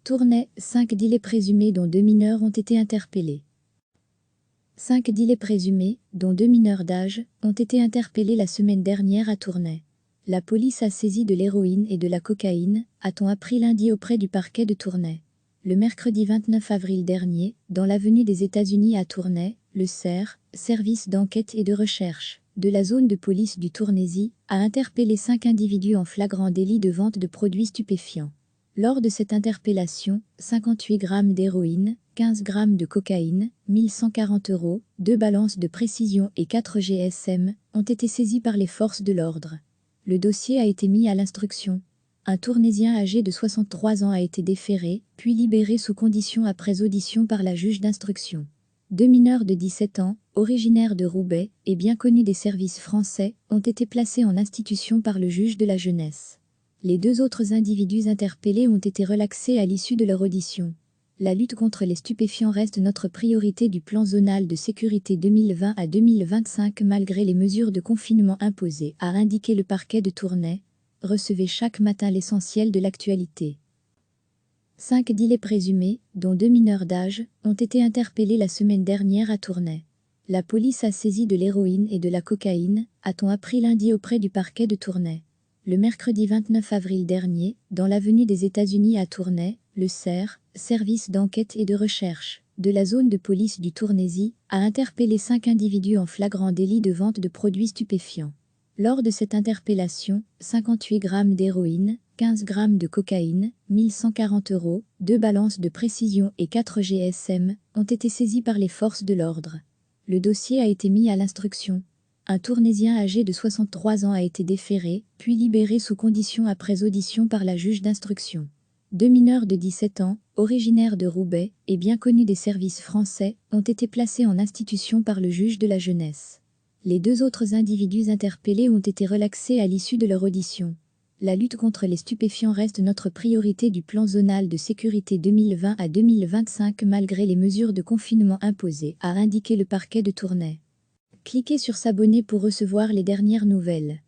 Tournai, 5 dealers présumés dont 2 mineurs ont été interpellés. 5 dealers présumés, dont 2 mineurs d'âge, ont été interpellés la semaine dernière à Tournai. La police a saisi de l'héroïne et de la cocaïne, a-t-on appris lundi auprès du parquet de Tournai. Le mercredi 29 avril dernier, dans l'avenue des États-Unis à Tournai, le SER, service d'enquête et de recherche, de la zone de police du Tournaisis, a interpellé 5 individus en flagrant délit de vente de produits stupéfiants. Lors de cette interpellation, 58 grammes d'héroïne, 15 grammes de cocaïne, 1140 €, 2 balances de précision et 4 GSM ont été saisis par les forces de l'ordre. Le dossier a été mis à l'instruction. Un Tournaisien âgé de 63 ans a été déféré, puis libéré sous condition après audition par la juge d'instruction. 2 mineurs de 17 ans, originaires de Roubaix et bien connus des services français, ont été placés en institution par le juge de la jeunesse. Les 2 autres individus interpellés ont été relaxés à l'issue de leur audition. La lutte contre les stupéfiants reste notre priorité du plan zonal de sécurité 2020 à 2025 malgré les mesures de confinement imposées, a indiqué le parquet de Tournai. Recevez chaque matin l'essentiel de l'actualité. 5 dealers présumés, dont 2 mineurs d'âge, ont été interpellés la semaine dernière à Tournai. La police a saisi de l'héroïne et de la cocaïne, a-t-on appris lundi auprès du parquet de Tournai. Le mercredi 29 avril dernier, dans l'avenue des États-Unis à Tournai, le SER, service d'enquête et de recherche, de la zone de police du Tournaisis, a interpellé 5 individus en flagrant délit de vente de produits stupéfiants. Lors de cette interpellation, 58 grammes d'héroïne, 15 grammes de cocaïne, 1140 €, 2 balances de précision et 4 GSM ont été saisis par les forces de l'ordre. Le dossier a été mis à l'instruction. Un Tournaisien âgé de 63 ans a été déféré, puis libéré sous condition après audition par la juge d'instruction. 2 mineurs de 17 ans, originaires de Roubaix et bien connus des services français, ont été placés en institution par le juge de la jeunesse. Les 2 autres individus interpellés ont été relaxés à l'issue de leur audition. La lutte contre les stupéfiants reste notre priorité du plan zonal de sécurité 2020 à 2025 malgré les mesures de confinement imposées, a indiqué le parquet de Tournai. Cliquez sur s'abonner pour recevoir les dernières nouvelles.